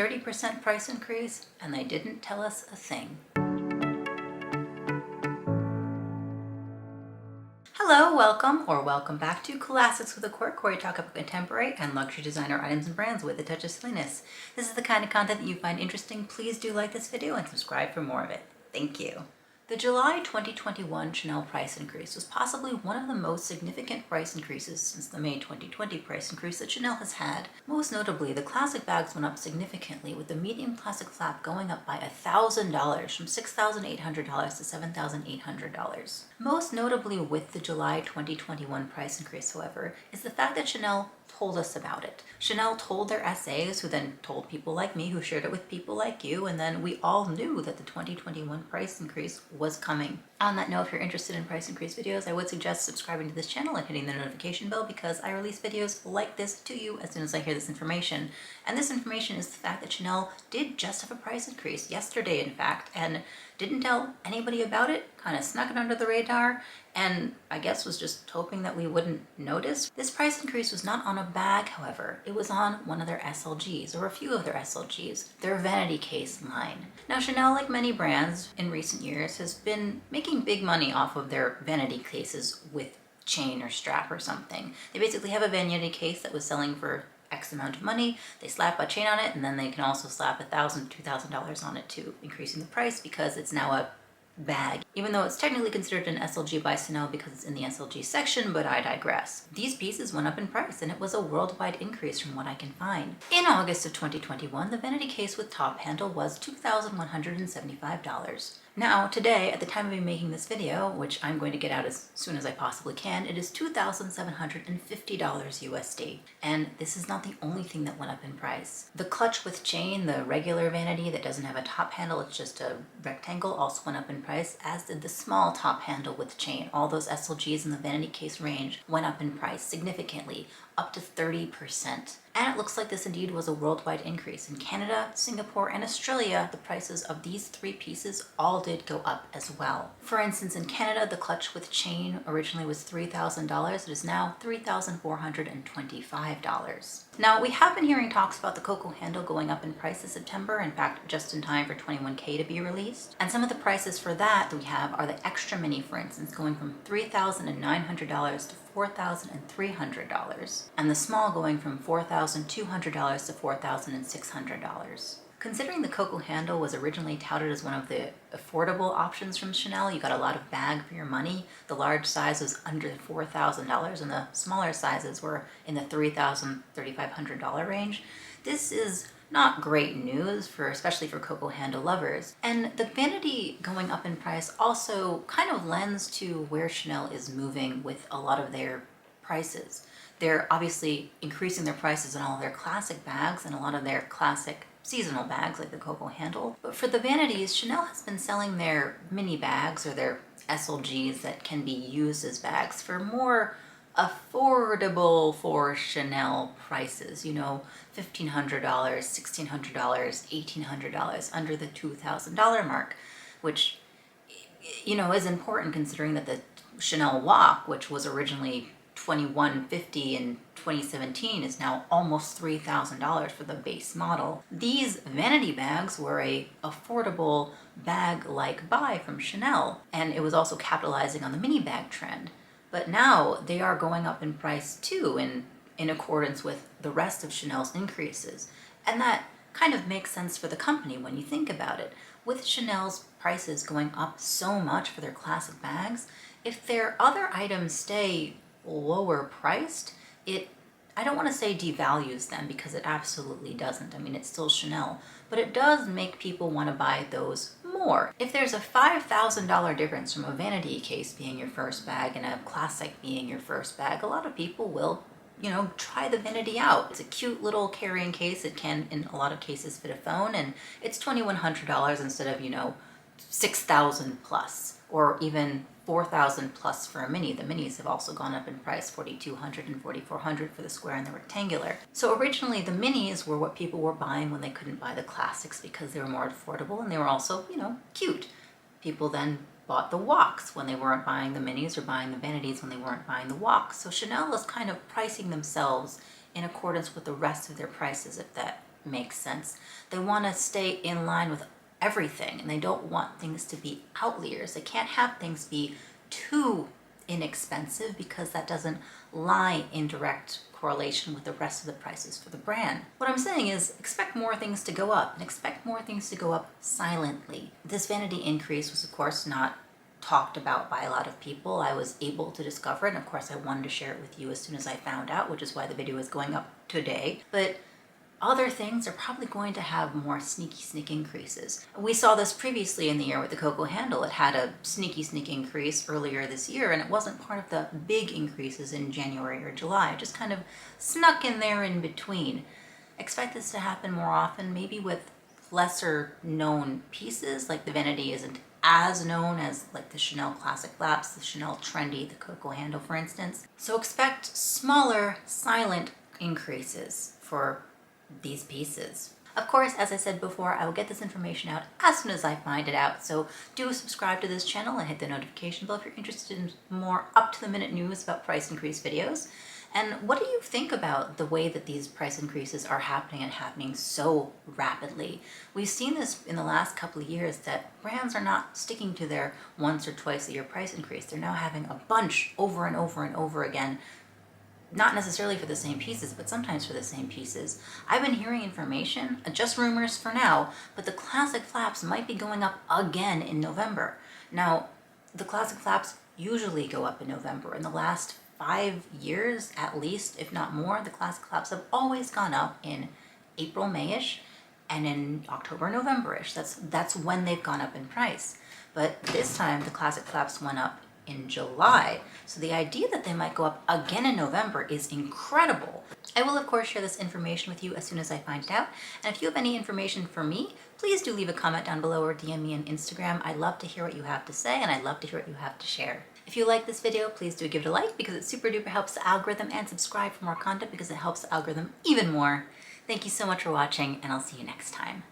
30% price increase and they didn't tell us a thing. Hello, welcome or welcome back to Classics with a Quirk, where we talk about contemporary and luxury designer items and brands with a touch of silliness. This is the kind of content that you find interesting. Please do like this video and subscribe for more of it. Thank you. The July 2021 Chanel price increase was possibly one of the most significant price increases since the May 2020 price increase that Chanel has had. Most notably, the classic bags went up significantly, with the medium classic flap going up by $1,000 from $6,800 to $7,800. Most notably with the July 2021 price increase, however, is the fact that Chanel told us about it. Chanel told their SAs, who then told people like me, who shared it with people like you, and then we all knew that the 2021 price increase was coming. On that note, if you're interested in price increase videos, I would suggest subscribing to this channel and hitting the notification bell, because I release videos like this to you as soon as I hear this information. And this information is the fact that Chanel did just have a price increase yesterday, in fact, and didn't tell anybody about it, kind of snuck it under the radar, and I guess was just hoping that we wouldn't notice. This price increase was not on a bag, however. It was on one of their SLGs, or a few of their SLGs, their Vanity case line. Now, Chanel, like many brands in recent years, has been making big money off of their Vanity cases with chain or strap or something. They basically have a Vanity case that was selling for X amount of money, they slap a chain on it, and then they can also slap $1,000, $2,000 on it too, increasing the price because it's now a bag, even though it's technically considered an SLG by Chanel because it's in the SLG section, but I digress. These pieces went up in price, and it was a worldwide increase from what I can find. In August of 2021, the Vanity case with top handle was $2,175. Now, today, at the time of me making this video, which I'm going to get out as soon as I possibly can, it is $2,750 USD. And this is not the only thing that went up in price. The clutch with chain, the regular Vanity that doesn't have a top handle, it's just a rectangle, also went up in price, as did the small top handle with chain. All those SLGs in the Vanity case range went up in price significantly, up to 30%. And it looks like this indeed was a worldwide increase. In Canada, Singapore, and Australia, the prices of these three pieces all did go up as well. For instance, in Canada, the clutch with chain originally was $3,000. It is now $3,425. Now, we have been hearing talks about the Coco handle going up in price this September, in fact, just in time for 21K to be released. And some of the prices for that we have are the extra mini, for instance, going from $3,900 to $4,300, and the small going from $4,200 to $4,600. Considering the Coco handle was originally touted as one of the affordable options from Chanel, you got a lot of bag for your money. The large size was under $4,000 and the smaller sizes were in the $3,000, $3,500 range. This is not great news, especially for Coco handle lovers. And the Vanity going up in price also kind of lends to where Chanel is moving with a lot of their prices. They're obviously increasing their prices on all of their classic bags and a lot of their classic seasonal bags like the Coco handle. But for the Vanities, Chanel has been selling their mini bags or their SLGs that can be used as bags for more affordable for Chanel prices, you know, $1,500, $1,600, $1,800, under the $2,000 mark, which, you know, is important considering that the Chanel Walk, which was originally $2,150 in 2017, is now almost $3,000 for the base model. These Vanity bags were a affordable bag-like buy from Chanel, and it was also capitalizing on the mini bag trend. But now they are going up in price too, in accordance with the rest of Chanel's increases. And that kind of makes sense for the company when you think about it. With Chanel's prices going up so much for their classic bags, if their other items stay lower priced, I don't want to say devalues them, because it absolutely doesn't. I mean, it's still Chanel, but it does make people want to buy those more. If there's a $5,000 difference from a Vanity case being your first bag and a classic being your first bag, a lot of people will, you know, try the Vanity out. It's a cute little carrying case. It can, in a lot of cases, fit a phone, and it's $2,100 instead of, you know, $6,000 plus, or even $4,000 plus for a mini. The minis have also gone up in price, $4,200 and $4,400 for the square and the rectangular. So originally the minis were what people were buying when they couldn't buy the classics because they were more affordable and they were also, you know, cute. People then bought the walks when they weren't buying the minis, or buying the Vanities when they weren't buying the walks. So Chanel is kind of pricing themselves in accordance with the rest of their prices, if that makes sense. They want to stay in line with everything, and they don't want things to be outliers. They can't have things be too inexpensive because that doesn't lie in direct correlation with the rest of the prices for the brand. What I'm saying is expect more things to go up, and expect more things to go up silently. This Vanity increase was of course not talked about by a lot of people. I was able to discover it, and of course I wanted to share it with you as soon as I found out, which is why the video is going up today. But other things are probably going to have more sneak increases. We saw this previously in the year with the Coco handle. It had a sneaky increase earlier this year, and it wasn't part of the big increases in January or July. It just kind of snuck in there in between. Expect this to happen more often, maybe with lesser known pieces, like the Vanity isn't as known as like the Chanel Classic Flaps, the Chanel Trendy, the Coco handle, for instance. So expect smaller, silent increases for these pieces. Of course, as I said before, I will get this information out as soon as I find it out, so do subscribe to this channel and hit the notification bell if you're interested in more up-to-the-minute news about price increase videos. And what do you think about the way that these price increases are happening and happening so rapidly? We've seen this in the last couple of years that brands are not sticking to their once or twice a year price increase. They're now having a bunch over and over and over again, not necessarily for the same pieces, but sometimes for the same pieces. I've been hearing information, just rumors for now, but the Classic Flaps might be going up again in November. Now, the Classic Flaps usually go up in November. In the last 5 years, at least, if not more, the Classic Flaps have always gone up in April, May-ish, and in October, November-ish. That's when they've gone up in price. But this time, the Classic Flaps went up in July. So the idea that they might go up again in November is incredible. I will of course share this information with you as soon as I find it out. And if you have any information for me, please do leave a comment down below or DM me on Instagram. I'd love to hear what you have to say, and I'd love to hear what you have to share. If you like this video, please do give it a like because it super duper helps the algorithm, and subscribe for more content because it helps the algorithm even more. Thank you so much for watching, and I'll see you next time.